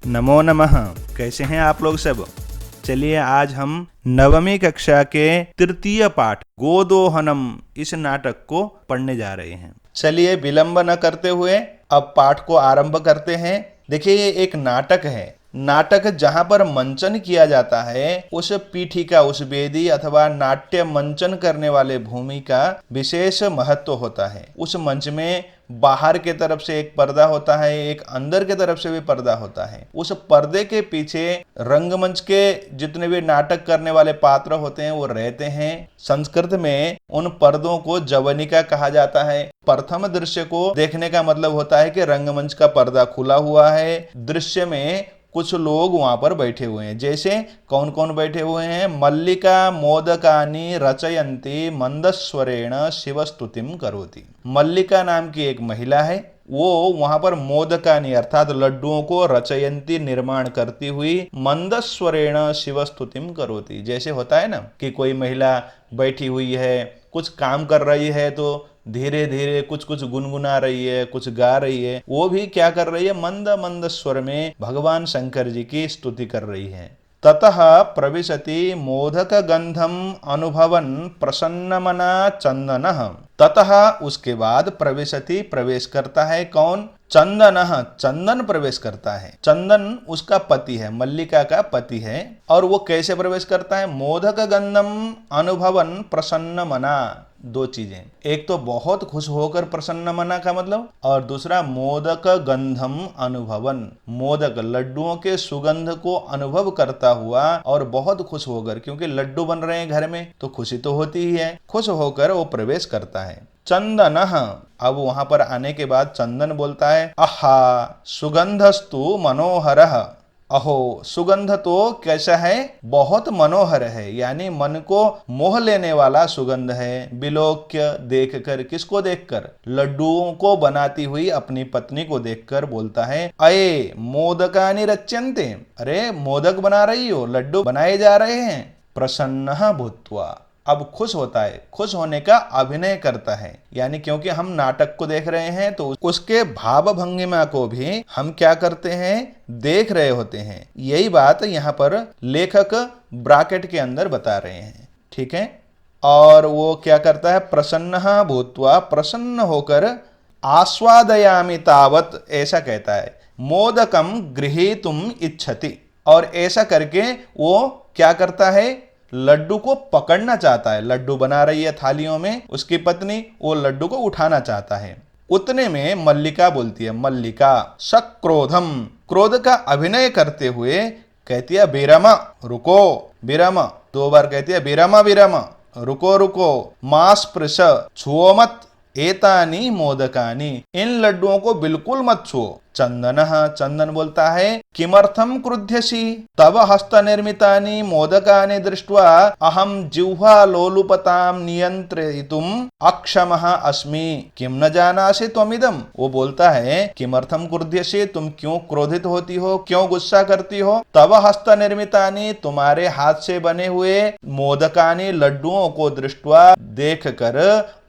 नमो नमः। कैसे हैं आप लोग सब? चलिए आज हम नवमी कक्षा के तृतीय पाठ गोदोहनम इस नाटक को पढ़ने जा रहे हैं। चलिए विलंब न करते हुए अब पाठ को आरंभ करते हैं। देखिए ये एक नाटक है। नाटक जहाँ पर मंचन किया जाता है उस पीठिका, उस वेदी अथवा नाट्य मंचन करने वाले भूमि का विशेष महत्व होता है। उस मंच में बाहर के तरफ से एक पर्दा होता है, एक अंदर के तरफ से भी पर्दा होता है। उस पर्दे के पीछे रंगमंच के जितने भी नाटक करने वाले पात्र होते हैं वो रहते हैं। संस्कृत में उन पर्दों को जवनिका कहा जाता है। प्रथम दृश्य को देखने का मतलब होता है कि रंगमंच का पर्दा खुला हुआ है, दृश्य में कुछ लोग वहां पर बैठे हुए हैं। जैसे कौन कौन बैठे हुए हैं? मल्लिका मोदकानि रचयन्ति मंदस्वरेण शिवस्तुतिम करोति। मल्लिका नाम की एक महिला है, वो वहां पर मोदकानि अर्थात लड्डुओं को रचयंती निर्माण करती हुई मंदस्वरेण शिवस्तुतिम करोति। जैसे होता है ना कि कोई महिला बैठी हुई है, कुछ काम कर रही है तो धीरे धीरे कुछ कुछ गुनगुना रही है, कुछ गा रही है। वो भी क्या कर रही है? मंद मंद स्वर में भगवान शंकर जी की स्तुति कर रही है। ततः प्रविशति मोदक गंधम अनुभवन प्रसन्नमना चंदनः। ततः उसके बाद प्रविशति प्रवेश करता है कौन? चंदनः, चंदन प्रवेश करता है। चंदन उसका पति है, मल्लिका का पति है। और वो कैसे प्रवेश करता है? मोदक गंधम अनुभवन प्रसन्न मना। दो चीजें, एक तो बहुत खुश होकर प्रसन्न मना का मतलब, और दूसरा मोदक गंधम अनुभवन, मोदक लड्डुओं के सुगंध को अनुभव करता हुआ और बहुत खुश होकर, क्योंकि लड्डू बन रहे हैं घर में तो खुशी तो होती ही है, खुश होकर वो प्रवेश करता है। चंदनः, अब वहां पर आने के बाद चंदन बोलता है आहा सुगंधस्तु मनोहरः। अहो, सुगंध तो कैसा है? बहुत मनोहर है, यानी मन को मोह लेने वाला सुगंध है। विलोक्य, देखकर, किसको देखकर? लड्डुओं को बनाती हुई अपनी पत्नी को देखकर बोलता है अये मोदकानि रच्यन्ते। अरे मोदक बना रही हो, लड्डू बनाए जा रहे हैं। प्रसन्नः भूत्वा, अब खुश होता है, खुश होने का अभिनय करता है। यानी क्योंकि हम नाटक को देख रहे हैं तो उसके भाव भंगिमा को भी हम क्या करते हैं? देख रहे होते हैं। यही बात यहाँ पर लेखक ब्रैकेट के अंदर बता रहे हैं, ठीक है। और वो क्या करता है? प्रसन्न भूत्वा, प्रसन्न होकर, आस्वादयामि तावत, ऐसा कहता है। मोदकम गृहीतुम इच्छति, और ऐसा करके वो क्या करता है? लड्डू को पकड़ना चाहता है। लड्डू बना रही है थालियों में उसकी पत्नी, वो लड्डू को उठाना चाहता है। उतने में मल्लिका बोलती है, मल्लिका सक्रोधम, क्रोध का अभिनय करते हुए कहती है विरमा, रुको। विरमा, दो बार कहती है विरमा विरमा, रुको रुको। मास्पृश, छुओ मत। एतानी मोदकानी, इन लड्डुओं को बिल्कुल मत छुओ। चंदनः, चंदन बोलता है किमर्थम क्रुध्यसि तव हस्त निर्मितानि मोदकानि दृष्ट्वा अहम जिह्वा लोलुपताम नियंत्रितुम अक्षमः अस्मि, किम न जानासि त्वमिदम्। वो बोलता है किमर्थम क्रुध्यसि, तुम क्यों क्रोधित होती हो, क्यों गुस्सा करती हो? तव हस्त निर्मितानि, तुम्हारे हाथ से बने हुए मोदकानि, लड्डुओं को दृष्ट्वा देख कर,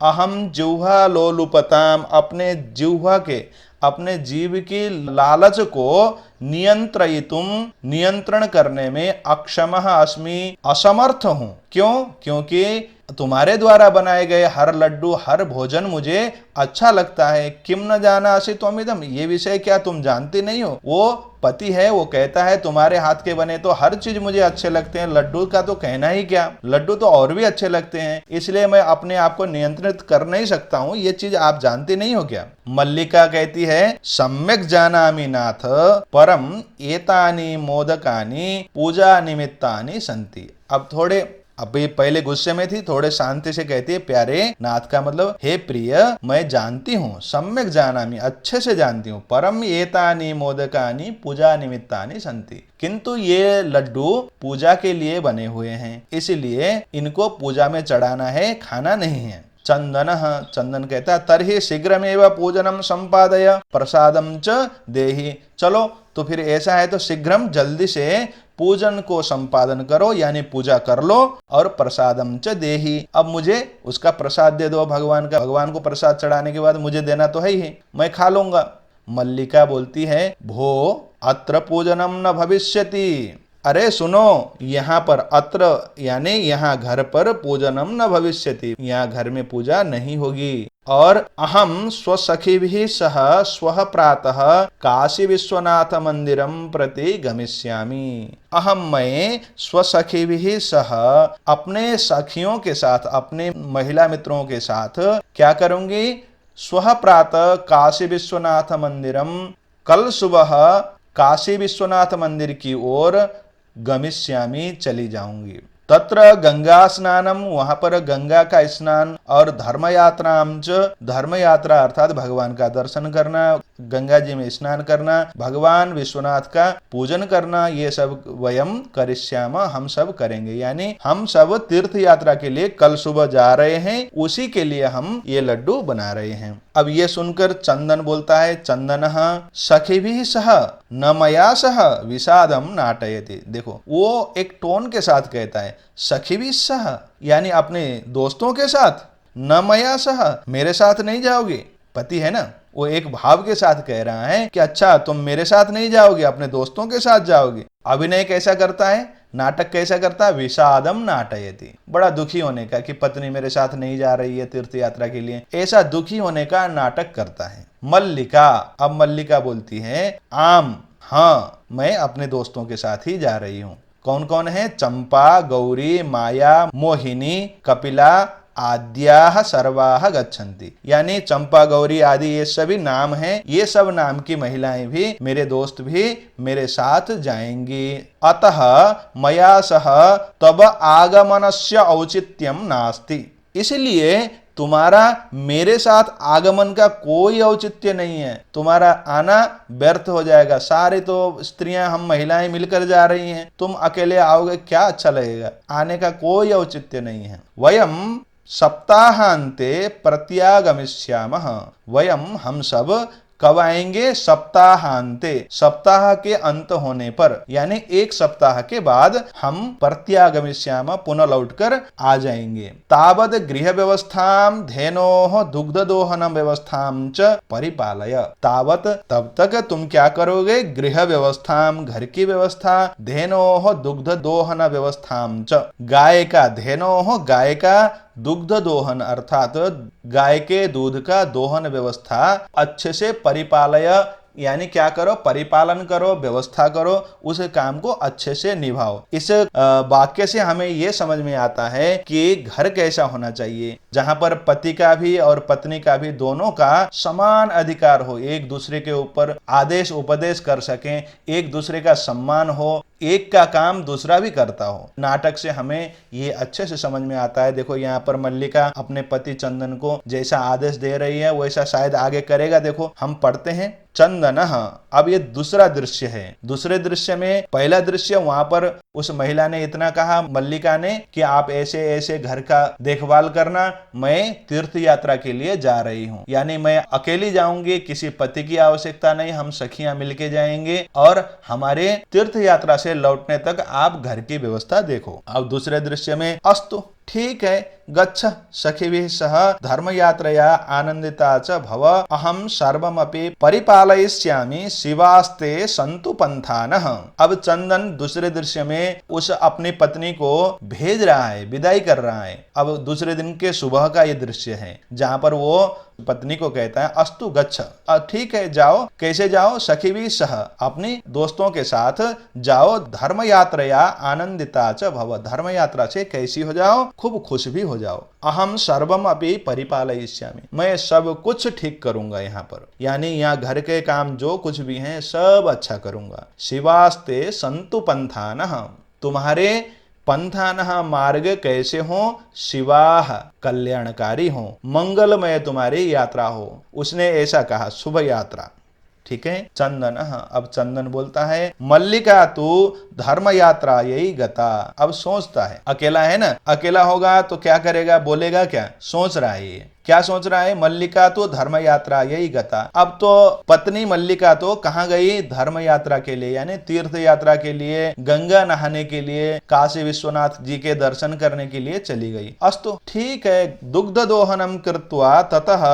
अहम जिह्वा लोलुपताम, अपने जिह्वा के, अपने जीव की लालच को नियंत्रितुम, नियंत्रण करने में अक्षमः अस्मि, असमर्थ हूं। क्यों? क्योंकि तुम्हारे द्वारा बनाए गए हर लड्डू, हर भोजन मुझे अच्छा लगता है। किम न जानासि त्वमिदम्, ये विषय क्या तुम जानती नहीं हो? वो पति है, वो कहता है तुम्हारे हाथ के बने तो हर चीज मुझे अच्छे लगते हैं, लड्डू का तो कहना ही क्या, लड्डू तो और भी अच्छे लगते हैं, इसलिए मैं अपने आप को नियंत्रित कर नहीं सकता हूँ। ये चीज आप जानते नहीं हो क्या? मल्लिका कहती है सम्यक जानामि नाथ परम एतानि मोदकानि पूजा निमित्तानि सन्ति। अब थोड़े, अभी पहले गुस्से में थी, थोड़े शांति से कहती है प्यारे नाथ का मतलब हे प्रिय, मैं जानती हूँ, सम्यक जानामि, अच्छे से जानती हूँ, परम एतानि मोदकानि पूजा निमित्तानि सन्ति, किंतु ये लड्डू पूजा के लिए बने हुए हैं, इसलिए इनको पूजा में चढ़ाना है, खाना नहीं है। चंदनः, चंदन कहता है तर्हि शीघ्रमेव पूजनम संपादय प्रसादम च देहि। चलो तो फिर ऐसा है तो शीघ्रम, जल्दी से पूजन को संपादन करो, यानी पूजा कर लो, और प्रसादम च देहि, अब मुझे उसका प्रसाद दे दो भगवान का। भगवान को प्रसाद चढ़ाने के बाद मुझे देना तो है ही, मैं खा लूंगा। मल्लिका बोलती है, भो अत्र पूजनम न भविष्यति। अरे सुनो, यहाँ पर अत्र यानी यहाँ घर पर पूजनम न भविष्यति, यहाँ घर में पूजा नहीं होगी। और अहम स्वसखिभिः सह स्वः प्रातः काशी विश्वनाथ मंदिरम प्रति गमिष्यामि। अहम मैं स्वसखिभिः सह अपने सखियों के साथ, अपने महिला मित्रों के साथ क्या करूंगी? स्वः प्रातः काशी विश्वनाथ मंदिरम, कल सुबह काशी विश्वनाथ मंदिर की ओर गमिष्यामि चली जाऊंगी। तत्र गंगा स्नानम, वहां पर गंगा का स्नान, और धर्म यात्राम च, धर्म यात्रा अर्थात भगवान का दर्शन करना, गंगा जी में स्नान करना, भगवान विश्वनाथ का पूजन करना, ये सब वयम करिष्याम, हम सब करेंगे। यानी हम सब तीर्थ यात्रा के लिए कल सुबह जा रहे हैं, उसी के लिए हम ये लड्डू बना रहे हैं। अब ये सुनकर चंदन बोलता है, चंदनः सखिभिः सह न मया सह विषादम नाटयति। देखो वो एक टोन के साथ कहता है, सखिभिः सह यानी अपने दोस्तों के साथ, न मया सह मेरे साथ नहीं जाओगे। पति है ना, वो एक भाव के साथ कह रहा है कि अच्छा तुम मेरे साथ नहीं जाओगे, अपने दोस्तों के साथ जाओगे। अभिनय कैसा करता है, नाटक कैसा करता है? विषादम नाटयति, बड़ा दुखी होने का कि पत्नी मेरे साथ नहीं जा रही है तीर्थ यात्रा के लिए, ऐसा दुखी होने का नाटक करता है। मल्लिका, अब मल्लिका बोलती है, आम हाँ मैं अपने दोस्तों के साथ ही जा रही हूँ। कौन कौन है? चंपा, गौरी, माया, मोहिनी, कपिला आद्याः सर्वाः गच्छन्ति। यानी चंपा, गौरी आदि ये सभी नाम हैं, ये सब नाम की महिलाएं भी, मेरे दोस्त भी मेरे साथ जाएंगी। अतः मया सह तब आगमनस्य औचित्यम नास्ति, इसलिए तुम्हारा मेरे साथ आगमन का कोई औचित्य नहीं है, तुम्हारा आना व्यर्थ हो जाएगा। सारे तो स्त्रियां, हम महिलाएं मिलकर जा रही हैं, तुम अकेले आओगे क्या अच्छा लगेगा? आने का कोई औचित्य नहीं है। वयम सप्ताहांते प्रत्यागमिष्यामः, वयम हम सब कब आएंगे? सप्ताहांते, सप्ताह के अंत होने पर, यानी एक सप्ताह के बाद हम प्रत्यागमिष्यामः पुनः लौटकर आ जाएंगे। तावद गृह व्यवस्थाम धेनोः दुग्ध दोहन व्यवस्थाम च परिपालय, तावत तब तक तुम क्या करोगे? गृह व्यवस्थाम, घर की व्यवस्था, धेनोः दुग्ध दोहन व्यवस्थाम च, गाय का, धेनोः गाय का, दुग्ध दोहन अर्थात गाय के दूध का दोहन व्यवस्था अच्छे से परिपालय, यानी क्या करो? परिपालन करो, व्यवस्था करो, उस काम को अच्छे से निभाओ। इस वाक्य से हमें यह समझ में आता है कि घर कैसा होना चाहिए, जहां पर पति का भी और पत्नी का भी दोनों का समान अधिकार हो, एक दूसरे के ऊपर आदेश उपदेश कर सकें, एक दूसरे का सम्मान हो, एक का काम दूसरा भी करता हो। नाटक से हमें ये अच्छे से समझ में आता है। देखो यहाँ पर मल्लिका अपने पति चंदन को जैसा आदेश दे रही है वैसा शायद आगे करेगा। देखो हम पढ़ते हैं, चंदनः, अब ये दूसरा दृश्य है। दूसरे दृश्य में, पहला दृश्य वहां पर उस महिला ने इतना कहा मल्लिका ने कि आप ऐसे ऐसे घर का देखभाल करना, मैं तीर्थ यात्रा के लिए जा रही हूँ, यानी मैं अकेली जाऊंगी, किसी पति की आवश्यकता नहीं, हम सखियां मिलके जाएंगे और हमारे तीर्थ यात्रा से लौटने तक आप घर की व्यवस्था देखो। अब दूसरे दृश्य में, अस्तु ठीक है, गच्छ सखिभिः सह धर्म यात्रया आनंदिता च भव, अहम सर्वमपि परिपालयिष्यामि, शिवास्ते सन्तु पंथानः। अब चंदन दूसरे दृश्य में उस अपनी पत्नी को भेज रहा है, विदाई कर रहा है। अब दूसरे दिन के सुबह का ये दृश्य है जहां पर वो पत्नी को कहता है, अस्तु गच्छ, ठीक है जाओ। कैसे जाओ? सखिभिः सह, अपनी दोस्तों के साथ जाओ, धर्म यात्रया आनंदिता च भव, धर्म यात्रा से कैसी हो जाओ? खूब खुश भी हो जाओ। अहम सर्वम अपि परिपालयिष्यामि, मैं सब कुछ ठीक करूंगा यहाँ पर, यानी यहाँ घर के काम जो कुछ भी हैं सब अच्छा करूंगा। शिवास्ते सन्तु पंथानः, तुम्हारे पंथानः मार्ग कैसे हो? शिवाह, कल्याणकारी हो, मंगलमय तुम्हारी यात्रा हो। उसने ऐसा कहा, शुभ यात्रा। ठीक है। चंदन, अब चंदन बोलता है, मल्लिका तू धर्म यात्रा यही गता। अब सोचता है, अकेला है ना, अकेला होगा तो क्या करेगा, बोलेगा क्या, सोच रहा है ये क्या सोच रहा है? मल्लिका तो धर्म यात्रा यही गता। अब तो पत्नी मल्लिका तो कहाँ गई? धर्म यात्रा के लिए, यानी तीर्थ यात्रा के लिए, गंगा नहाने के लिए, काशी विश्वनाथ जी के दर्शन करने के लिए चली गई। अस्तु, ठीक है। दुग्ध दोहनम कृत्वा ततः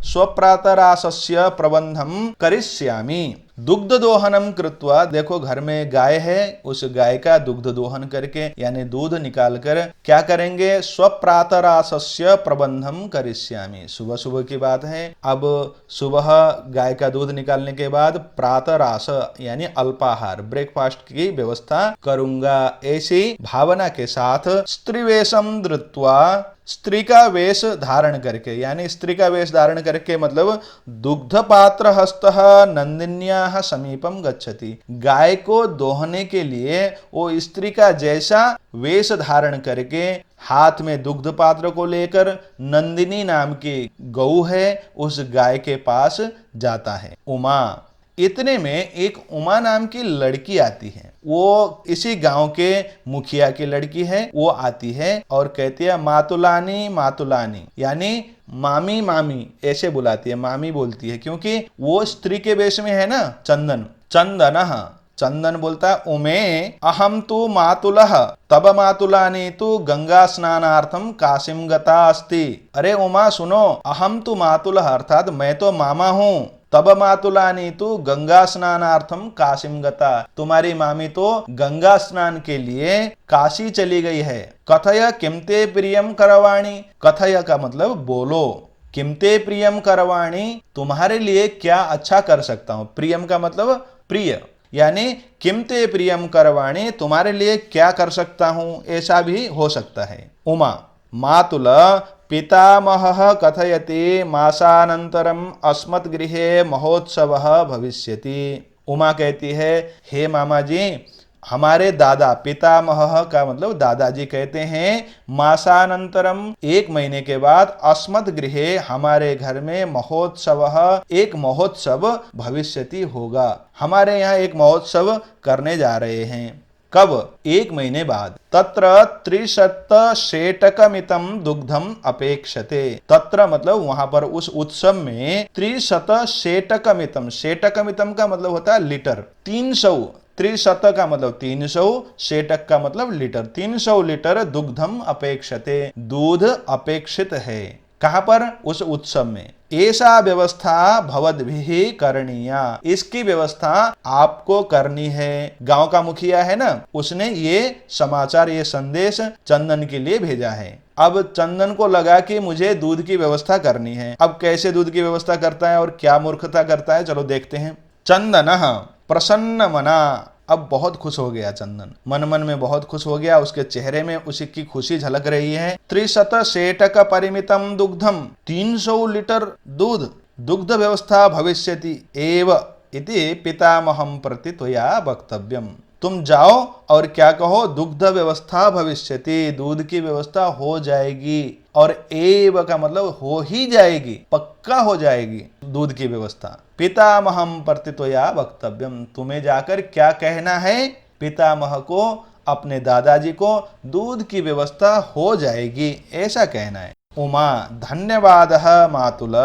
स्वप्रातरासस्य प्रबंधम करिष्यामि। दुग्ध दोहनम कृत्वा, देखो घर में गाय है, उस गाय का दुग्ध दोहन करके यानी दूध निकालकर क्या करेंगे? स्वप्रातरासस्य प्रबंधम करिष्यामि। सुबह सुबह की बात है। अब सुबह गाय का दूध निकालने के बाद प्रातरास यानी अल्पाहार, ब्रेकफास्ट की व्यवस्था करूंगा। ऐसी भावना के साथ स्त्रीवेशम धृत्वा, स्त्री का वेश धारण करके, यानी स्त्री का वेश धारण करके मतलब दुग्ध पात्र हस्तः नंदिन्याः समीपम गच्छति। गाय को दोहने के लिए वो स्त्री का जैसा वेश धारण करके हाथ में दुग्ध पात्र को लेकर नंदिनी नाम की गऊ है उस गाय के पास जाता है। उमा, इतने में एक उमा नाम की लड़की आती है। वो इसी गांव के मुखिया की लड़की है। वो आती है और कहती है मातुलानी मातुलानी, यानी मामी मामी ऐसे बुलाती है, मामी बोलती है, क्योंकि वो स्त्री के वेश में है ना। चंदन, चंदनः, चंदन बोलता है उमे अहम तु मातुलः तब मातुलानी तु गंगा स्नानार्थम काशीम गता अस्ति। अरे उमा सुनो, अहम तु मातुलः अर्थात मैं तो मामा हूँ, तब मातुलानी तु गंगा स्नानार्थम काशीम गता, तुम्हारी मामी तो गंगा स्नान के लिए काशी चली गई है। कथय किमते प्रियम करवाणी, कथय का मतलब बोलो, किमते प्रियम करवाणी, तुम्हारे लिए क्या अच्छा कर सकता हूँ। प्रियम का मतलब प्रिय, यानी किमते प्रियम करवाणी, तुम्हारे लिए क्या कर सकता हूँ, ऐसा भी हो सकता है। उमा, मातुल पितामहः कथयति मासानंतरम अस्मद्गृहे महोत्सवः भविष्यति। उमा कहती है, हे मामा जी, हमारे दादा, पितामह का मतलब दादाजी कहते हैं, मासानंतरम एक महीने के बाद, अस्मद् गृहे हमारे घर में, महोत्सवः एक महोत्सव भविष्यति होगा, हमारे यहाँ एक महोत्सव करने जा रहे हैं। कब? एक महीने बाद। तत्र 300 शेटकमितम दुग्धम अपेक्षते। तत्र मतलब वहां पर उस उत्सव में 300 शेटकमितम, शेटकमितम का मतलब होता है लीटर। 300, 300 का मतलब 300, शेटक का मतलब लीटर। 300 लीटर दुग्धम अपेक्षते, दूध अपेक्षित है। कहां पर? उस उत्सव में। ऐसा व्यवस्था भवद्भिः करणीया, इसकी व्यवस्था आपको करनी है। गांव का मुखिया है ना, उसने ये समाचार, ये संदेश चंदन के लिए भेजा है। अब चंदन को लगा कि मुझे दूध की व्यवस्था करनी है। अब कैसे दूध की व्यवस्था करता है और क्या मूर्खता करता है, चलो देखते हैं। चंदनः प्रसन्न मना, अब बहुत खुश हो गया चंदन, मन मन में बहुत खुश हो गया, उसके चेहरे में उसी की खुशी झलक रही है। 300 शेटक परिमितम दुग्धम, 300 लीटर दूध, दुग्ध व्यवस्था भविष्यति एव इति पितामहं प्रति त्वया वक्तव्यम। तुम जाओ और क्या कहो? दुग्ध व्यवस्था भविष्यति, दूध की व्यवस्था हो जाएगी। और एव का मतलब हो ही जाएगी, पक्का हो जाएगी दूध की व्यवस्था। पितामहं प्रति त्वया वक्तव्यम, तुम्हें जाकर क्या कहना है? पितामह को, अपने दादाजी को, दूध की व्यवस्था हो जाएगी ऐसा कहना है। उमा धन्यवादः मातुल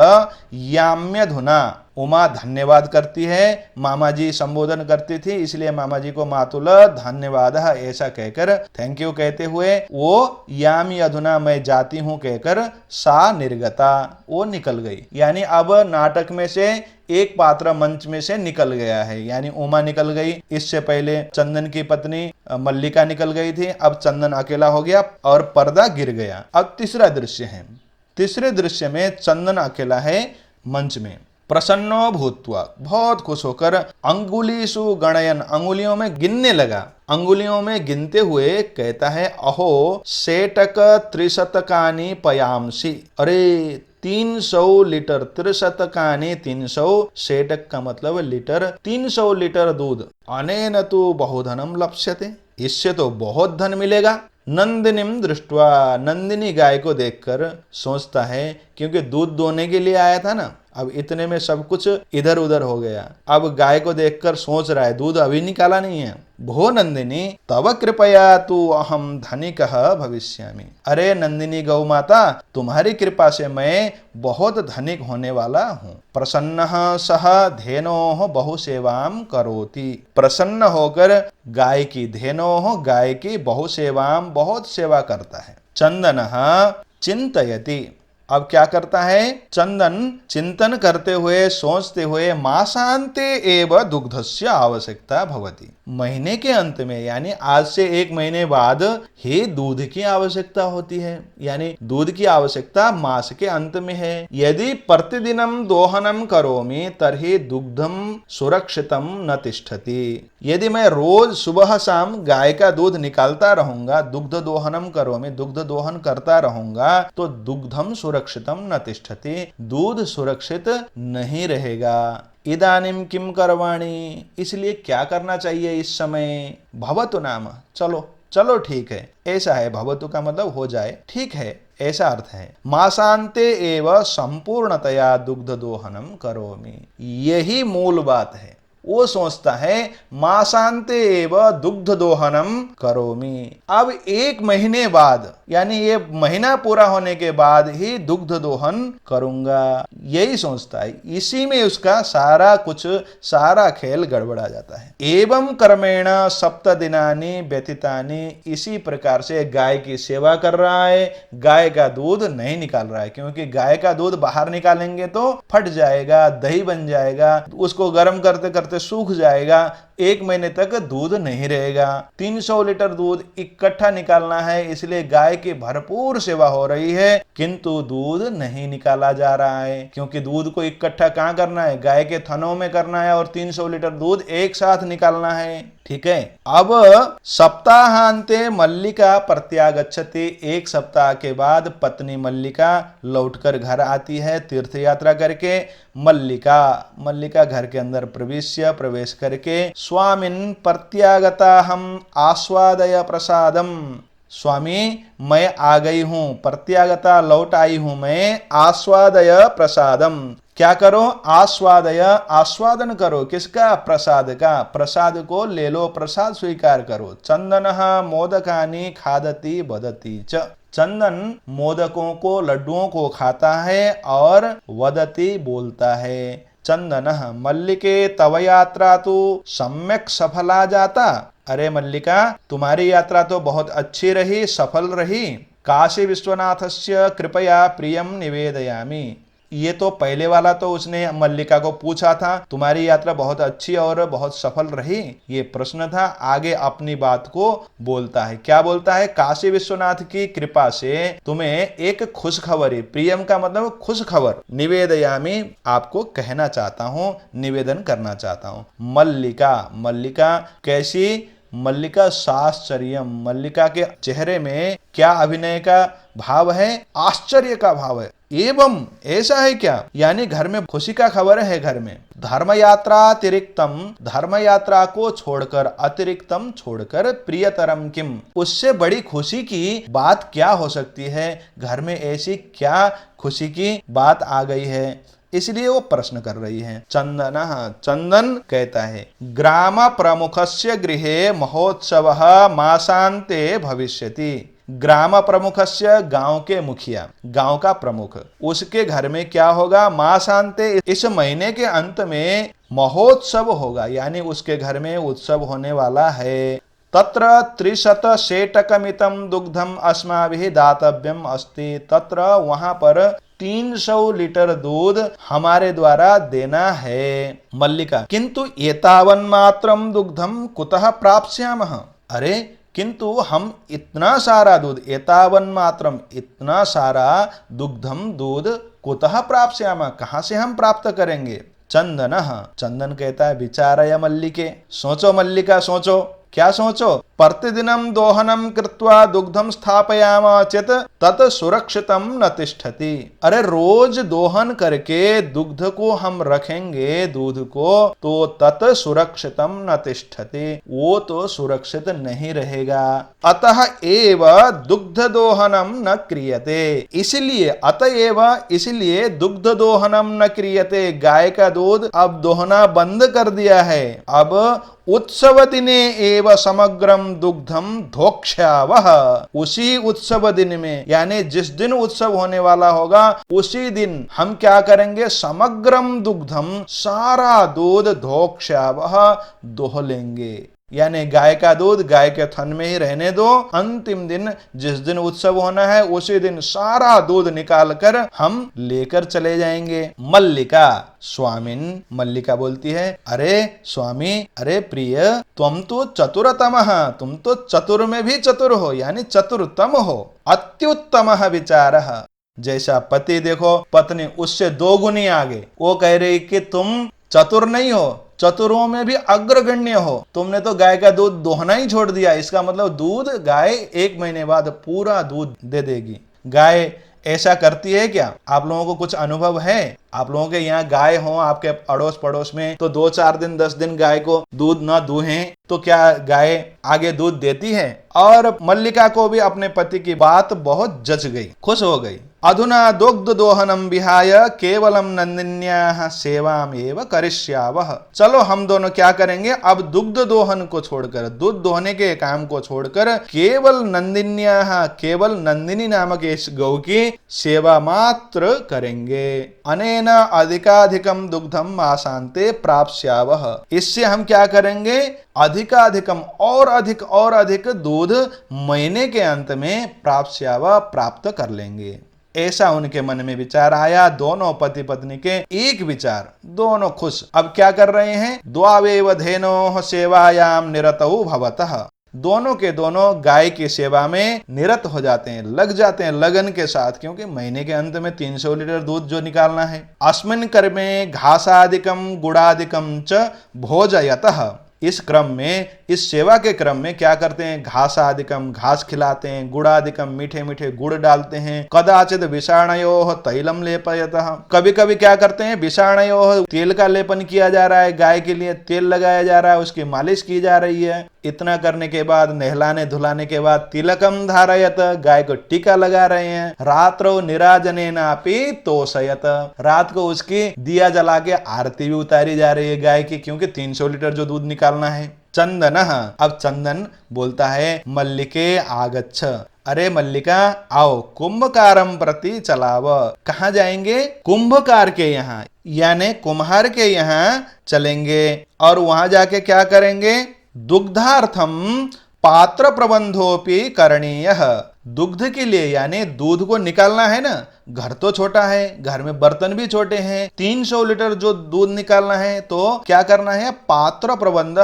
याम्यधुना, उमा धन्यवाद करती है, मामा जी संबोधन करती थी इसलिए मामा जी को मातुल धन्यवादः ऐसा कहकर, थैंक यू कहते हुए वो यामी अधुना मैं जाती हूं कहकर सा निर्गता, वो निकल गई। यानी अब नाटक में से एक पात्र मंच में से निकल गया है, यानी उमा निकल गई। इससे पहले चंदन की पत्नी मल्लिका निकल गई थी, अब चंदन अकेला हो गया और पर्दा गिर गया। अब तीसरा दृश्य है। तीसरे दृश्य में चंदन अकेला है मंच में। प्रसन्नो भूत्वा, बहुत खुश होकर, अंगुलीसु गणयन, अंगुलियों में गिनने लगा। अंगुलियों में गिनते हुए कहता है, अहो शेटक 300 पयांसी, अरे 300 लीटर, 300 300, शेटक का मतलब लीटर, 300 लीटर दूध। अनेन तु बहुधनम लप्स्यते, इससे तो बहुत धन मिलेगा। नंदिनीम दृष्ट्वा, नंदिनी गाय को देखकर सोचता है, क्योंकि दूध दोने के लिए आया था ना, अब इतने में सब कुछ इधर उधर हो गया। अब गाय को देखकर सोच रहा है, दूध अभी निकाला नहीं है, भो नंदिनी तव कृपया तु अहम धनिकः भविष्यामि। अरे नंदिनी गौ माता, तुम्हारी कृपा से मैं बहुत धनिक होने वाला हूँ। प्रसन्नः सह धेनोः बहु सेवाम करोति। प्रसन्न होकर गाय की, धेनोः गाय की, बहु सेवाम बहुत सेवा करता है। चंदनः चिंतयति, अब क्या करता है? चंदन चिंतन करते हुए, सोचते हुए, मासांते एव दुग्धस्य आवश्यकता भवति। महीने के अंत में, यानी आज से 1 महीने बाद ही दूध की आवश्यकता होती है, यानी दूध की आवश्यकता मास के अंत में है। यदि प्रतिदिनम दोहनम करोमि तर्हि दुग्धम सुरक्षितम न तिष्ठति। यदि मैं रोज सुबह शाम गाय का दूध निकालता रहूंगा, दुग्ध दोहनम करोमि, दुग्ध दोहन करता रहूंगा, तो दुग्धम सुरक्षितम न तिष्ठति, दूध सुरक्षित नहीं रहेगा। इदानीम किम करवाणी, इसलिए क्या करना चाहिए इस समय? भवतु नाम, चलो चलो ठीक है, ऐसा है। भवतु का मतलब हो जाए, ठीक है, ऐसा अर्थ है। मासांते एव संपूर्णतया दुग्ध दोहनम करोमि, यही मूल बात है। वो सोचता है मासांते एव दुग्ध दोहनम करोमि, अब 1 महीने बाद, यानी ये महीना पूरा होने के बाद ही दुग्ध दोहन करूंगा, यही सोचता है। इसी में उसका सारा कुछ, सारा खेल गड़बड़ा जाता है। एवं कर्मेण 7 दिनानि व्यतीतानि, इसी प्रकार से गाय की सेवा कर रहा है, गाय का दूध नहीं निकाल रहा है, क्योंकि गाय का दूध बाहर निकालेंगे तो फट जाएगा, दही बन जाएगा, उसको गर्म करते करते सूख जाएगा, 1 महीने तक दूध नहीं रहेगा। 300 लीटर दूध इकट्ठा निकालना है, इसलिए गाय की भरपूर सेवा हो रही है, किंतु दूध नहीं निकाला जा रहा है। क्योंकि दूध को इकट्ठा कहाँ करना है? गाय के थनों में करना है, और 300 लीटर दूध एक साथ निकालना है। ठीक है। अब सप्ताहांते मल्लिका प्रत्यागच्छति, 1 सप्ताह के बाद पत्नी मल्लिका लौटकर घर आती है तीर्थ यात्रा करके। मल्लिका घर के अंदर प्रवेश करके स्वामिन प्रत्यागता हम आस्वादय प्रसादम, स्वामी मैं आ गई हूं, प्रत्यागता लौट आई हूं मैं, आस्वादय प्रसादम, क्या करो? आस्वादय, आस्वादन करो, किसका? प्रसाद का, प्रसाद को ले लो, प्रसाद स्वीकार करो। चंदनः मोदकानि खादति वदति च, चंदन मोदकों को, लड्डुओं को खाता है और वदति बोलता है। चंदनः मल्लिके तव यात्रा तो सम्यक सफला जाता, अरे मल्लिका तुम्हारी यात्रा तो बहुत अच्छी रही, सफल रही। काशी विश्वनाथस्य कृपया प्रियम निवेदयामि, ये तो पहले वाला तो उसने मल्लिका को पूछा था, तुम्हारी यात्रा बहुत अच्छी और बहुत सफल रही, ये प्रश्न था। आगे अपनी बात को बोलता है, क्या बोलता है? काशी विश्वनाथ की कृपा से तुम्हें एक खुशखबरी, प्रियम का मतलब खुशखबर, निवेदयामी आपको कहना चाहता हूं, निवेदन करना चाहता हूं। मल्लिका कैसी? मल्लिका साश्चर्यम, मल्लिका के चेहरे में क्या अभिनय का भाव है? आश्चर्य का भाव है। एवं ऐसा है क्या? यानी घर में खुशी का खबर है घर में। धर्म यात्रा अतिरिक्तम, धर्म यात्रा को छोड़कर, अतिरिक्तम छोड़कर, प्रियतरम किम, उससे बड़ी खुशी की बात क्या हो सकती है? घर में ऐसी क्या खुशी की बात आ गई है? इसलिए वो प्रश्न कर रही है। चंदन कहता है ग्राम प्रमुखस्य गृहे महोत्सवः मासान्ते भविष्यति। ग्राम प्रमुखस्य, गांव के मुखिया, गांव का प्रमुख, उसके घर में क्या होगा? मासान्ते, इस महीने के अंत में महोत्सव होगा, यानी उसके घर में उत्सव होने वाला है। तत्र 300 शेटकमितं दुग्धम अस्माभिः दातव्यम अस्ति, तत्र वहां पर 300 लीटर दूध हमारे द्वारा देना है। मल्लिका किंतु एतावन् मात्रम दुग्धम कुतः प्राप्स्यामः, अरे किंतु हम इतना सारा दूध, एतावन् मात्रम, इतना सारा दुग्धम दूध, कुतः प्राप्स्यामः, कहां से हम प्राप्त करेंगे? चंदन कहता है विचारय मल्लिके, सोचो मल्लिका सोचो, क्या सोचो? प्रतिदिनं दोहनं कृत्वा दुग्धं स्थापयामः चेत् तत् सुरक्षितं न तिष्ठति। अरे रोज दोहन करके दुग्ध को हम रखेंगे, दूध को, तो तत् सुरक्षितम न तिष्ठति, वो तो सुरक्षित नहीं रहेगा। अतः एव दुग्ध दोहनम न क्रियते, इसलिए दुग्ध दोहनम न क्रियते, गाय का दूध अब दोहना बंद कर दिया है। अब उत्सव दिने एव समग्रम दुग्धम धोक्ष्यावः, उसी उत्सव दिन में, यानी जिस दिन उत्सव होने वाला होगा उसी दिन हम क्या करेंगे, समग्रम दुग्धम, सारा दूध धोक्ष्यावः, दोह लेंगे। यानी गाय का दूध गाय के थन में ही रहने दो, अंतिम दिन जिस दिन उत्सव होना है उसी दिन सारा दूध निकाल कर हम लेकर चले जाएंगे। मल्लिका, स्वामिन, मल्लिका बोलती है, अरे स्वामी, अरे प्रिय, तुम तो चतुरतमः, तुम तो चतुर में भी चतुर हो, यानी चतुरतम हो। अत्युत्तमः विचारः, जैसा पति देखो पत्नी उससे दो गुनी आगे, वो कह रही कि तुम चतुर नहीं हो, चतुरों में भी अग्रगण्य हो, तुमने तो गाय का दूध दोहना ही छोड़ दिया। इसका मतलब दूध गाय 1 महीने बाद पूरा दूध दे देगी। गाय ऐसा करती है क्या? आप लोगों को कुछ अनुभव है? आप लोगों के यहाँ गाय हो आपके अड़ोस पड़ोस में, तो 2-4 दिन 10 दिन गाय को दूध ना दूहें तो क्या गाय आगे दूध देती है? और मल्लिका को भी अपने पति की बात बहुत जच गई, खुश हो गई। अधुना दुग्ध दोहनम विहाय केवलम नंदिन्याः सेवाम एव करिष्यावः, चलो हम दोनों क्या करेंगे, अब दुग्ध दोहन को छोड़कर, दूध दोहने के काम को छोड़कर केवल नंदिन्याः, केवल नंदिनी नामक इस गौ की सेवा मात्र करेंगे। अनेन अधिकाधिकम दुग्धम आसान्ते प्राप्स्यावः, इससे हम क्या करेंगे, अधिकाधिकम और अधिक दूध महीने के अंत में प्राप्स्यावः, प्राप्त कर लेंगे। ऐसा उनके मन में विचार आया। दोनों पति पत्नी के एक विचार, दोनों खुश। अब क्या कर रहे हैं, द्वावेव धेनोः सेवायाम निरतौ भवतः, दोनों के दोनों गाय की सेवा में निरत हो जाते हैं, लग जाते हैं लगन के साथ, क्योंकि महीने के अंत में 300 लीटर दूध जो निकालना है। अस्मिन् कर्मे घासादिकम गुड़ादिकम च भोजयतः, इस क्रम में, इस सेवा के क्रम में क्या करते हैं, घासादिकम, घास खिलाते हैं, गुड़ादिकम, मीठे मीठे गुड़ डालते हैं, कदाचित विषाणयोः तैलम लेपयतः, कभी कभी क्या करते हैं, विषाणयोः, तेल का लेपन किया जा रहा है, गाय के लिए तेल लगाया जा रहा है, उसकी मालिश की जा रही है। इतना करने के बाद, नहलाने धुलाने के बाद, तिलकम धारयत, गाय को टीका लगा रहे हैं। रात्रो निराजनेनापि तोषयत, रात को उसकी दिया जला के आरती भी उतारी जा रही है गाय की, क्योंकि 300 लीटर जो दूध निकालना है। चंदन, अब चंदन बोलता है, मल्लिके आगच्छ, अरे मल्लिका आओ, कुंभकारम प्रति चलाव, कहाँ जाएंगे, कुंभकार के यहाँ, यानी कुम्हार के यहाँ चलेंगे, और वहां जाके क्या करेंगे, दुग्धार्थम पात्र प्रबंधोपि करणीयः, दुग्ध के लिए, यानी दूध को निकालना है ना, घर तो छोटा है, घर में बर्तन भी छोटे हैं, 300 लीटर जो दूध निकालना है, तो क्या करना है, पात्र प्रबंध,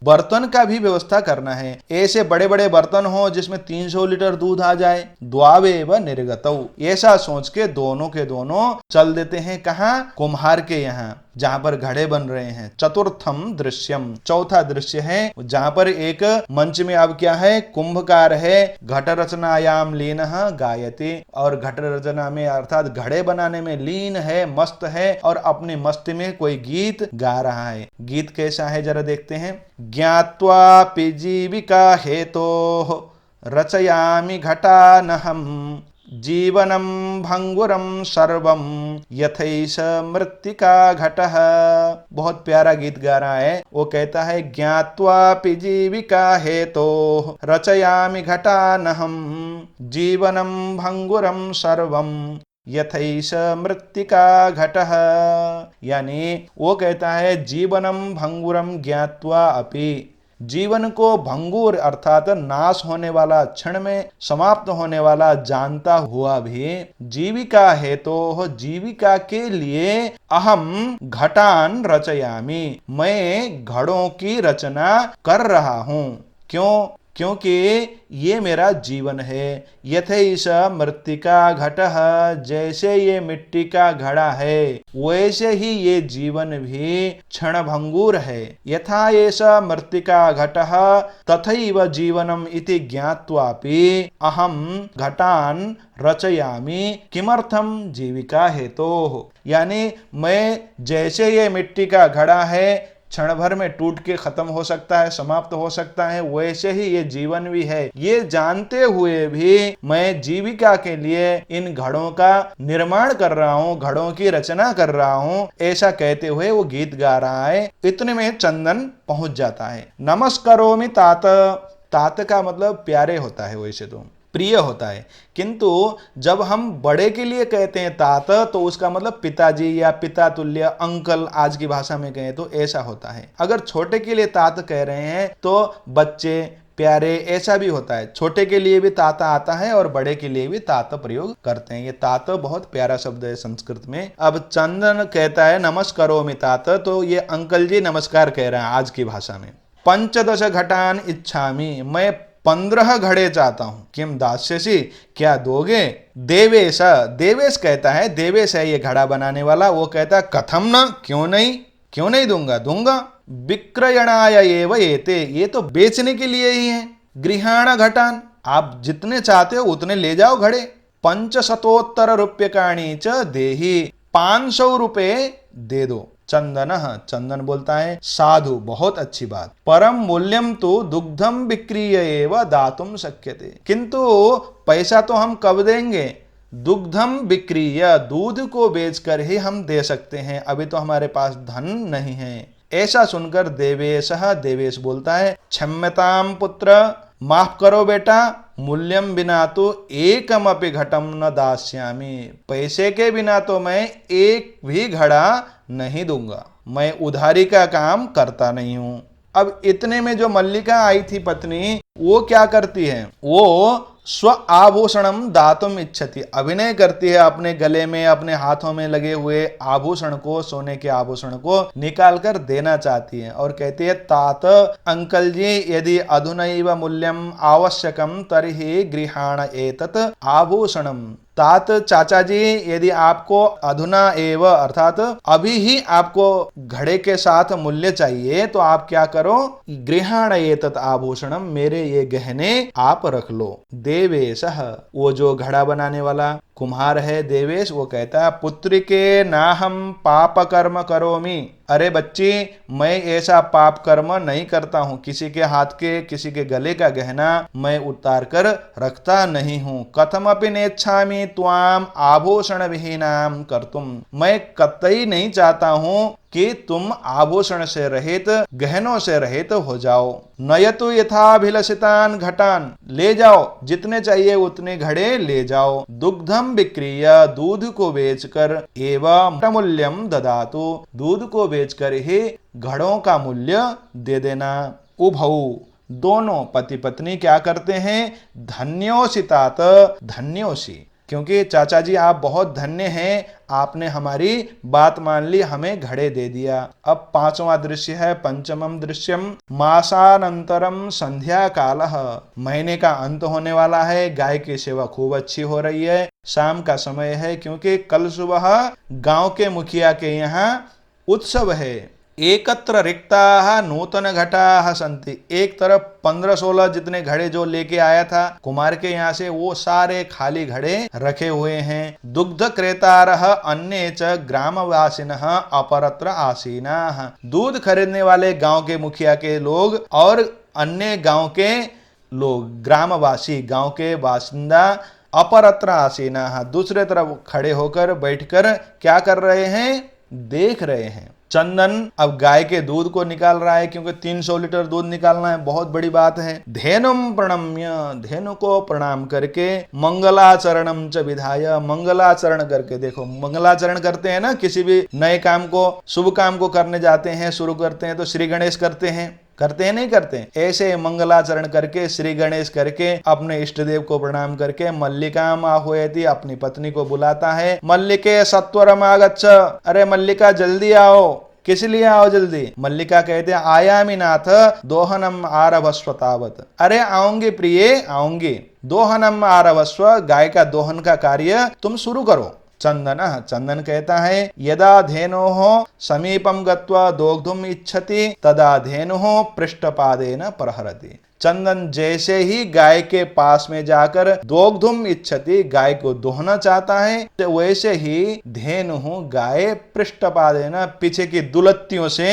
बर्तन का भी व्यवस्था करना है। ऐसे बड़े बड़े बर्तन हो जिसमें 300 लीटर दूध आ जाए। द्वावेव निर्गतौ, ऐसा सोच के दोनों के दोनों चल देते हैं, कहाँ, कुम्हार के यहाँ, जहां पर घड़े बन रहे हैं। चतुर्थम दृश्यम, चौथा दृश्य है, जहां पर एक मंच में अब क्या है, कुंभकार है, घट रचनायाम लीनः गायति, और घट रचना में अर्थात घड़े बनाने में लीन है, मस्त है, और अपने मस्ती में कोई गीत गा रहा है। गीत कैसा है जरा देखते हैं। ज्ञात्वापि जीविका हेतोः रचयामि घटानहम्, जीवनम भंगुरम सर्वम यथैष मृत्तिका घटः, बहुत प्यारा गीत गा रहा है। वो कहता है, ज्ञात्वापि जीविका हेतोः रचयामि घटानहम्, जीवनम भंगुरम सर्वम यथैष मृत्तिका घटः, यानी वो कहता है, जीवनम भंगुरम ज्ञात्वा अपि, जीवन को भंगुर अर्थात नाश होने वाला, क्षण में समाप्त होने वाला जानता हुआ भी, जीविका हेतु, जीविका के लिए, अहम घटान रचयामि, मैं घड़ों की रचना कर रहा हूं। क्यों? क्योंकि ये मेरा जीवन है। यथैष मृत्तिका घटः, जैसे ये मिट्टी का घड़ा है वैसे ही ये जीवन भी क्षणभंगुर है। यथा एष मृत्तिका घटः तथैव जीवनम इति ज्ञात्वापि अहम घटान रचयामि किमर्थम जीविका हेतोः। यानी मैं जैसे ये मिट्टी का घड़ा है क्षण भर में टूट के खत्म हो सकता है, समाप्त हो सकता है, वैसे ही ये जीवन भी है। ये जानते हुए भी मैं जीविका के लिए इन घड़ों का निर्माण कर रहा हूँ, घड़ों की रचना कर रहा हूँ, ऐसा कहते हुए वो गीत गा रहा है। इतने में चंदन पहुंच जाता है। नमस्करोमि तात, तात का मतलब प्यारे होता है, वैसे तो प्रिय होता है, किंतु जब हम बड़े के लिए कहते हैं तात तो उसका मतलब पिताजी या पिता तुल्य, अंकल आज की भाषा में कहें तो ऐसा होता है। अगर छोटे के लिए तात कह रहे हैं तो बच्चे, प्यारे, ऐसा भी होता है। छोटे के लिए भी ताता आता है और बड़े के लिए भी तात प्रयोग करते हैं। ये तात बहुत प्यारा शब्द है संस्कृत में। अब चंदन कहता है नमस्करोमि तात, तो ये अंकल जी नमस्कार कह रहे हैं आज की भाषा में। पंचदश घटान इच्छामि, मैं 15 घड़े चाहता हूं। किम दास्यसि, क्या दोगे? देवेश, देवेश कहता है, देवेश है ये घड़ा बनाने वाला, वो कहता है कथम न, क्यों नहीं, क्यों नहीं दूंगा, दूंगा। विक्रयणाय एव एते, ये तो बेचने के लिए ही है। गृहाण घटान, आप जितने चाहते हो उतने ले जाओ घड़े। 500 रूप्यकाणि च देहि, 500 रुपए दे दो। चंदन, चंदन बोलता है साधु, बहुत अच्छी बात। परम मूल्यम तो दुग्धम विक्रीय एव दातुम शक्यते, किंतु पैसा तो हम कब देंगे? दुग्धम विक्रीय, दूध को बेचकर ही हम दे सकते हैं, अभी तो हमारे पास धन नहीं है। ऐसा सुनकर देवेश, देवेश बोलता है क्षम्यताम पुत्र, माफ करो बेटा, मूल्यम बिना तो एकमपि घटम न दास्यामि, पैसे के बिना तो मैं एक भी घड़ा नहीं दूंगा, मैं उधारी का काम करता नहीं हूं। अब इतने में जो मल्लिका आई थी पत्नी, वो क्या करती है? वो स्व आभूषणम दातुम इच्छति, अभिनय करती है अपने गले में, अपने हाथों में लगे हुए आभूषण को, सोने के आभूषण को निकाल कर देना चाहती है और कहती है तात अंकल जी, यदि अधुनैव मूल्यम आवश्यकम तर्हि गृहाण एतत् आभूषणम। तात चाचा जी, यदि आपको अधुना एव अर्थात अभी ही आपको घड़े के साथ मूल्य चाहिए तो आप क्या करो? गृहाण एतत् आभूषणम, मेरे ये गहने आप रख लो। देवेश, वो जो घड़ा बनाने वाला कुम्हार है देवेश, वो कहता है पुत्री के नाहम पाप कर्म करोमि, अरे बच्ची मैं ऐसा पाप कर्म नहीं करता हूं, किसी के हाथ के, किसी के गले का गहना मैं उतार कर रखता नहीं हूं। कथमपि नेच्छामि त्वाम आभूषण विहीनाम कर्तुम, मैं कतई नहीं चाहता हूं कि तुम आभूषण से रहित, गहनों से रहित हो जाओ। नयतु यथाभिलषितान घटान, ले जाओ जितने चाहिए उतने घड़े ले जाओ। दुग्धम विक्रीय, दूध को बेचकर, एवं मूल्यम ददातु, दूध को बेचकर ही घड़ों का मूल्य दे देना। उभौ, दोनों पति पत्नी क्या करते हैं? धन्योसी तात, धन्योसी, क्योंकि चाचा जी आप बहुत धन्य हैं, आपने हमारी बात मान ली, हमें घड़े दे दिया। अब 5वां दृश्य है पंचमम दृश्यम, मासानंतरम संध्या कालः, महीने का अंत होने वाला है, गाय की सेवा खूब अच्छी हो रही है, शाम का समय है, क्योंकि कल सुबह गांव के मुखिया के यहाँ उत्सव है। एकत्र रिक्ता नूतन घटा संति, एक तरफ 15-16 जितने घड़े जो लेके आया था कुमार के यहाँ से, वो सारे खाली घड़े रखे हुए हैं। दुग्ध क्रेतारः अन्ये च ग्रामवासिनः अपरत्र आसीनाः, दूध खरीदने वाले गांव के मुखिया के लोग और अन्य गांव के लोग, ग्रामवासी, गांव के बासिंदा, अपरत्र आसीनाः, दूसरे तरफ खड़े होकर बैठकर क्या कर रहे हैं? देख रहे हैं। चंदन अब गाय के दूध को निकाल रहा है, क्योंकि 300 लीटर दूध निकालना है, बहुत बड़ी बात है। धेनुम प्रणम्य, धेनु को प्रणाम करके, मंगलाचरणम च विधाय, मंगलाचरण करके, देखो मंगलाचरण करते हैं ना, किसी भी नए काम को, शुभ काम को करने जाते हैं, शुरू करते हैं तो श्री गणेश करते हैं, नहीं करते? ऐसे मंगलाचरण करके, श्री गणेश करके, अपने इष्ट देव को प्रणाम करके, मल्लिकाम आह्वयति, अपनी पत्नी को बुलाता है। मल्लिके सत्वरम आगच्छ, अरे मल्लिका जल्दी आओ, किस लिए आओ जल्दी? मल्लिका कहते हैं आयामी नाथ दोहनम आरभस्व तावत। अरे आऊंगी प्रिय, आऊंगी। दोहनम आरभस्व, गाय का दोहन का कार्य तुम शुरू करो। चंदन, चंदन कहता है यदा धेनोः समीपम गत्वा दोग्धुम इच्छति तदा धेनुः पृष्ठपादेन प्रहरति। चंदन जैसे ही गाय के पास में जाकर दोग्धुम इच्छति, गाय को दोहना चाहता है, तो वैसे ही धेनु गाय पृष्ठपादेन, पीछे की दुलत्तियों से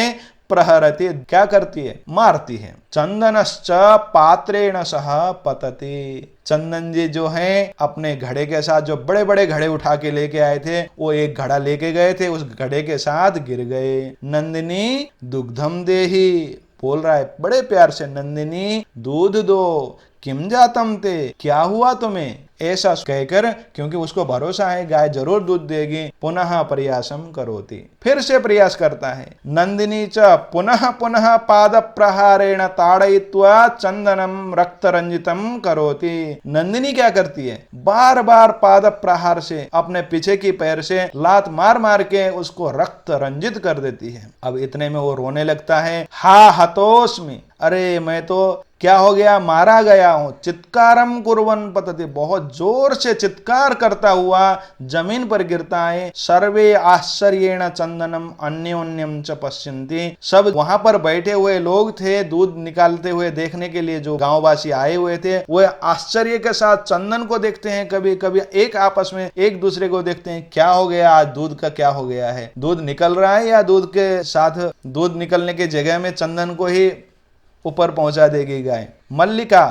प्रहरति, क्या करती है? मारती है। चंदनश्च पात्रेण सह पतति। चंदन जी जो है अपने घड़े के साथ, जो बड़े बड़े घड़े उठा के लेके आए थे, वो एक घड़ा लेके गए थे, उस घड़े के साथ गिर गए। नंदिनी दुग्धम देहि, बोल रहा है बड़े प्यार से, नंदिनी दूध दो। किम जातम ते, क्या हुआ तुम्हें? ऐसा कहकर, क्योंकि उसको भरोसा है गाय जरूर दूध देगी, पुनः प्रयासम करोति, फिर से प्रयास करता है। नंदिनी च पुनः पुनः पाद प्रहारेण ताड़यित्वा चंदनम रक्त रंजितम करोति। नंदिनी क्या करती है? बार बार पाद प्रहार से, अपने पीछे की पैर से लात मार मार के उसको रक्त रंजित कर देती है। अब इतने में वो रोने लगता है। हा हतोस्मि, अरे मैं तो क्या हो गया? मारा गया हूं। चित्कारम कुर्वन पतति, बहुत जोर से चित्कार करता हुआ जमीन पर गिरता है। सर्वे आश्चर्येण चंदनम अन्योन्यम च पश्यन्ति, सब वहां पर बैठे हुए लोग थे दूध निकालते हुए देखने के लिए, जो गांववासी आए हुए थे, वो आश्चर्य के साथ चंदन को देखते हैं, कभी कभी एक आपस में एक दूसरे को देखते हैं, क्या हो गया आज, दूध का क्या हो गया है? दूध निकल रहा है या दूध के साथ, दूध निकलने की जगह में चंदन को ही ऊपर पहुंचा देगी गाय। मल्लिका,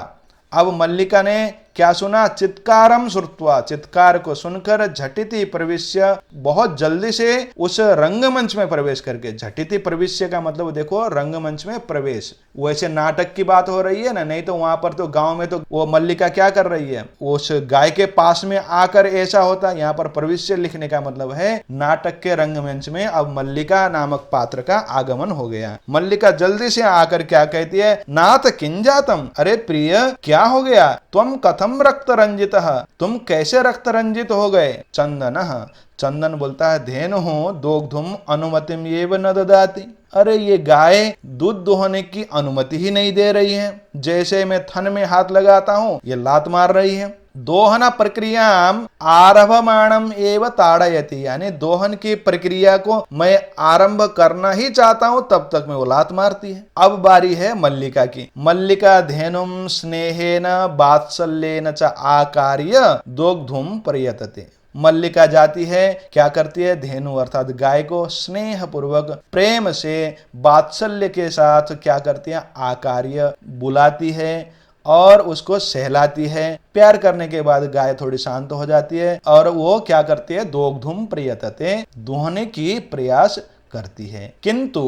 अब मल्लिका ने क्या सुना? चित्कारम श्रुत्वा, चित्कार को सुनकर झटिति प्रविश्य, बहुत जल्दी से उस रंगमंच में प्रवेश करके, झटिति प्रविश्य का मतलब देखो रंगमंच में प्रवेश, वैसे नाटक की बात हो रही है ना, नहीं तो वहां पर तो गांव में तो वो मल्लिका क्या कर रही है? उस गाय के पास में आकर ऐसा होता, यहाँ पर प्रविश्य लिखने का मतलब है नाटक के रंगमंच में अब मल्लिका नामक पात्र का आगमन हो गया। मल्लिका जल्दी से आकर क्या कहती है? नाथ किंजातम, अरे प्रिय क्या हो गया? तुम कथम रक्त रंजित, तुम कैसे रक्त रंजित हो गए? चंदन, चंदन बोलता है धेनु दोग्धुम अनुमतिम एव न ददाति, अरे ये गाय दूध दोहने की अनुमति ही नहीं दे रही है, जैसे मैं थन में हाथ लगाता हूं ये लात मार रही है। दोहन प्रक्रिया आरभमाणम एव ताड़यति, यानी दोहन की प्रक्रिया को मैं आरंभ करना ही चाहता हूं, तब तक में वो लात मारती है। अब बारी है मल्लिका की। मल्लिका धेनुम स्नेहेन वात्सल्येन च आकार्य दोग्धुम प्रयतते। मल्लिका जाती है, क्या करती है? धेनु अर्थात गाय को स्नेह पूर्वक प्रेम से वात्सल्य के साथ क्या करती है? आकार्य बुलाती है और उसको सहलाती है। प्यार करने के बाद गाय थोड़ी शांत हो जाती है और वो क्या करती है? दोग्धुम प्रयतते, दोहने की प्रयास करती है। किंतु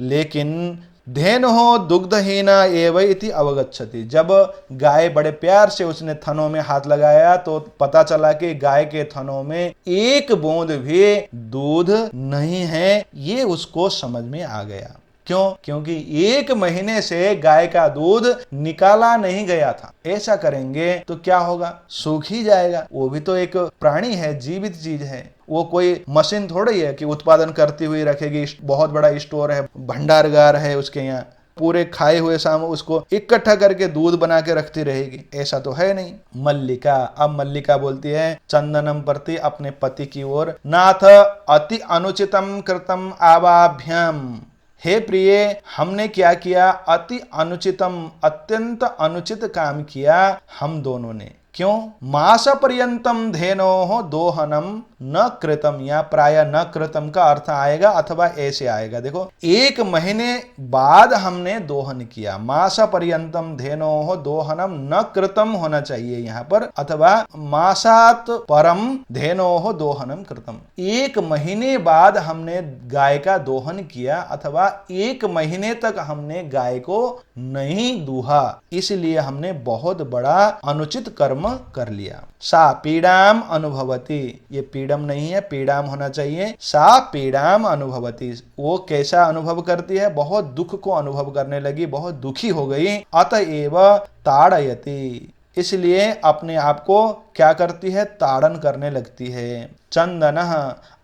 लेकिन धेनु दुग्धहीना एव इति अवगच्छति, जब गाय बड़े प्यार से उसने थनों में हाथ लगाया तो पता चला कि गाय के थनों में एक बूंद भी दूध नहीं है, ये उसको समझ में आ गया। क्यों? क्योंकि 1 महीने से गाय का दूध निकाला नहीं गया था। ऐसा करेंगे तो क्या होगा? सूख ही जाएगा। वो भी तो एक प्राणी है, जीवित चीज है, वो कोई मशीन थोड़ी है कि उत्पादन करती हुई रखेगी। बहुत बड़ा स्टोर है, भंडारगार है उसके यहाँ, पूरे खाए हुए शाम उसको इकट्ठा करके दूध बना के रखती रहेगी, ऐसा तो है नहीं। मल्लिका, अब मल्लिका बोलती है चंदनम प्रति, अपने पति की ओर, नाथ अति अनुचितम कृतम आवाभ्याम, हे प्रिय हमने क्या किया? अति अनुचितम, अत्यंत अनुचित काम किया हम दोनों ने। क्यों? मास पर्यंतम धेनो दोहनम न कृतम, या प्राय न कृतम का अर्थ आएगा अथवा ऐसे आएगा, देखो 1 महीने बाद हमने दोहन किया। मास पर्यंतम धेनो दोहनम न कृतम होना चाहिए यहाँ पर, अथवा मासात परम धेनो दोहनम कृतम, 1 महीने बाद हमने गाय का दोहन किया, अथवा 1 महीने तक हमने गाय को नहीं दूहा, इसलिए हमने बहुत बड़ा अनुचित कर्म कर लिया। सा पीड़ाम अनुभवती, ये पीड़म नहीं है, पीड़ाम होना चाहिए। सा पीड़ाम अनुभवती, वो कैसा अनुभव करती है? बहुत दुख को अनुभव करने लगी, बहुत दुखी हो गई। अतएव ताड़यति, इसलिए अपने आप को क्या करती है, ताड़न करने लगती है। चंदन,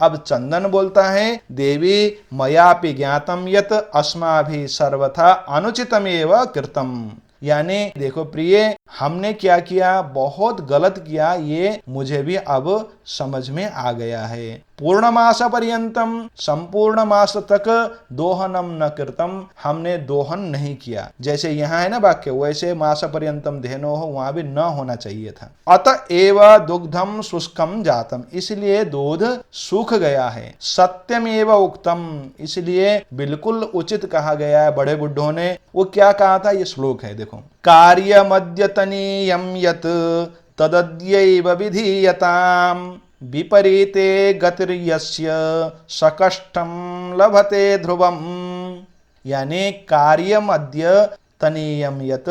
अब चंदन बोलता है देवी मयापि ज्ञातम यत अस्माभि सर्वथा अनुचितमेव कृतम, यानी देखो प्रिय, हमने क्या किया, बहुत गलत किया, ये मुझे भी अब समझ में आ गया है। पूर्णमास पर्यंतम, संपूर्ण मास तक दोहनम न कृतम, हमने दोहन नहीं किया। जैसे यहाँ है ना वाक्य, वैसे मास पर्यंतम धेनो हो, वहां भी न होना चाहिए था। अतएव दुग्धम शुष्कम जातम, इसलिए दूध सूख गया है। सत्यमेव उक्तम, इसलिए बिल्कुल उचित कहा गया है बड़े बुड्ढों ने। वो क्या कहा था, ये श्लोक है देखो, कार्यमद्यतनीयं यत् तदद्यैव विधीयताम् विपरीते गतिर्यस्य सकष्टं लभते ध्रुवम्, यानी कार्यम अद्यतनीयम यत्,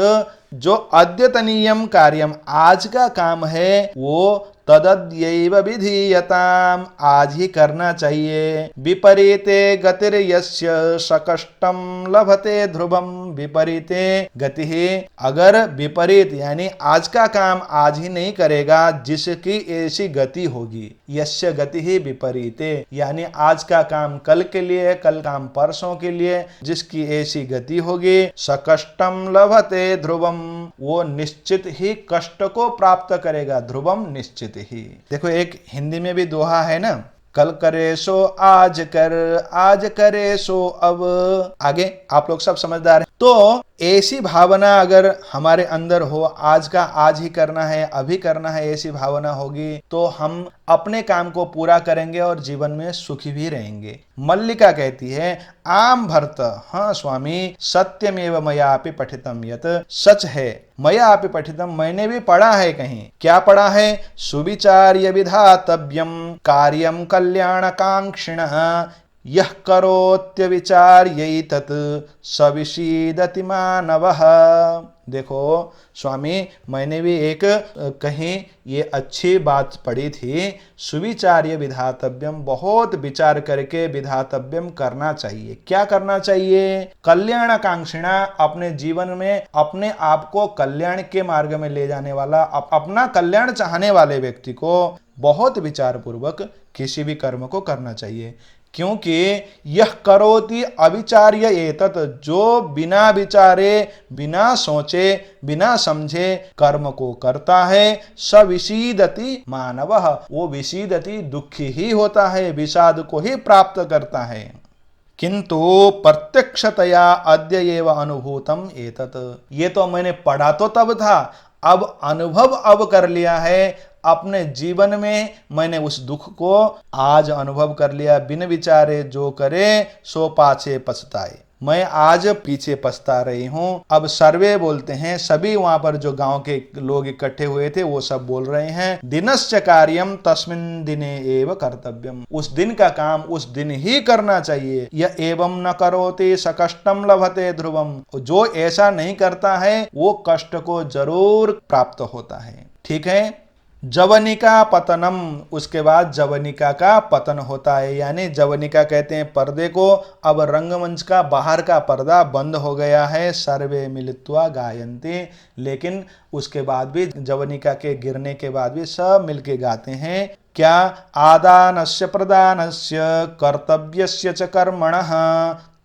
जो अद्यतनीयम कार्यम, आज का काम है, वो तदद्यैव विधीयताम, आज ही करना चाहिए। विपरीते गतिर्यस्य सकष्टम लभते ध्रुवम, विपरीते गति ही, अगर विपरीत यानी आज का काम आज ही नहीं करेगा, जिसकी ऐसी गति होगी, यस्य गति ही विपरीते, यानी आज का काम कल के लिए, कल काम परसों के लिए, जिसकी ऐसी गति होगी, सकष्टम लभते ध्रुवम, वो निश्चित ही कष्ट को प्राप्त करेगा, ध्रुवम निश्चित ही। देखो एक हिंदी में भी दोहा है ना, कल करे सो आज कर, आज करे सो अब, आगे आप लोग सब समझदार हैं। तो ऐसी भावना अगर हमारे अंदर हो, आज का आज ही करना है, अभी करना है, ऐसी भावना होगी तो हम अपने काम को पूरा करेंगे और जीवन में सुखी भी रहेंगे। मल्लिका कहती है, आम भर्त, हाँ स्वामी, सत्यमेव मयापि पठितम यत, सच है, मयापि पठितम, मैंने भी पढ़ा है कहीं। क्या पढ़ा है, सुविचार्य विधातव्यम कार्यम कल्याणकांक्षिणः यह करोत्य विचार्यैतत् सविषीदति मानवः। देखो स्वामी, मैंने भी एक कहीं ये अच्छी बात पढ़ी थी, सुविचार्य विधातव्यम, बहुत विचार करके विधातव्यम करना चाहिए। क्या करना चाहिए, कल्याणकांक्षिणा, अपने जीवन में अपने आप को कल्याण के मार्ग में ले जाने वाला, अपना कल्याण चाहने वाले व्यक्ति को बहुत विचार पूर्वक किसी भी कर्म को करना चाहिए। क्योंकि यह करोति अविचार्य एतत्, जो बिना विचारे, बिना सोचे, बिना समझे कर्म को करता है, स विषीदति मानवः, वो विषीदति दुखी ही होता है, विषाद को ही प्राप्त करता है। किंतु प्रत्यक्षतया अद्य एव अनुभूतम एतत्, ये तो मैंने पढ़ा तो तब था, अब अनुभव अब कर लिया है, अपने जीवन में मैंने उस दुख को आज अनुभव कर लिया। बिन विचारे जो करे सो पाछे पछताए, मैं आज पीछे पछता रही हूं। अब सर्वे बोलते हैं, सभी वहां पर जो गांव के लोग इकट्ठे हुए थे वो सब बोल रहे हैं, दिनश्च कार्यम तस्मिन् दिने एव कर्तव्यम, उस दिन का काम उस दिन ही करना चाहिए। यह एवं न करोति सकष्टम लभते ध्रुवम, जो ऐसा नहीं करता है वो कष्ट को जरूर प्राप्त होता है। ठीक है, जवनिका पतनम, उसके बाद जवनिका का पतन होता है, यानी जवनिका कहते हैं पर्दे को। अब रंगमंच का बाहर का पर्दा बंद हो गया है, सर्वे मिलित्वा गायन्ते, लेकिन उसके बाद भी, जवनिका के गिरने के बाद भी सब मिलके गाते हैं। क्या, आदानस्य प्रदानस्य कर्तव्यस्य च कर्मणः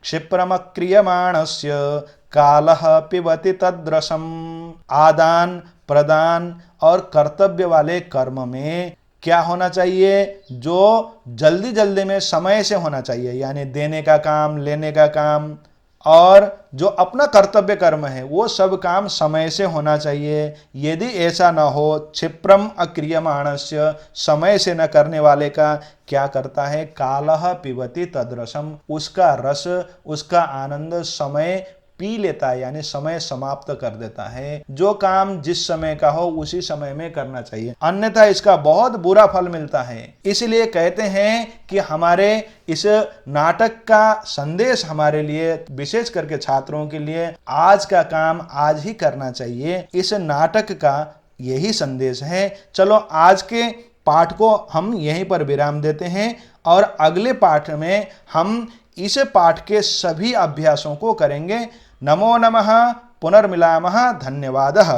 क्षिप्रमक्रियमाणस्य कालः पिबति तद्रसम। आदान प्रदान और कर्तव्य वाले कर्म में क्या होना चाहिए, जो जल्दी जल्दी में समय से होना चाहिए, यानी देने का काम, लेने का काम, और जो अपना कर्तव्य कर्म है वो सब काम समय से होना चाहिए। यदि ऐसा न हो, क्षिप्रम अक्रियमाणस्य, समय से न करने वाले का क्या करता है, कालः पिबति तद्रसम, उसका रस, उसका आनंद समय पी लेता है, यानी समय समाप्त कर देता है। जो काम जिस समय का हो उसी समय में करना चाहिए, अन्यथा इसका बहुत बुरा फल मिलता है। इसलिए कहते हैं कि हमारे इस नाटक का संदेश हमारे लिए, विशेष करके छात्रों के लिए, आज का काम आज ही करना चाहिए। इस नाटक का यही संदेश है। चलो आज के पाठ को हम यहीं पर विराम देते हैं और अगले पाठ में हम इस पाठ के सभी अभ्यासों को करेंगे। नमो नमः, पुनर्मिलामः, धन्यवादः।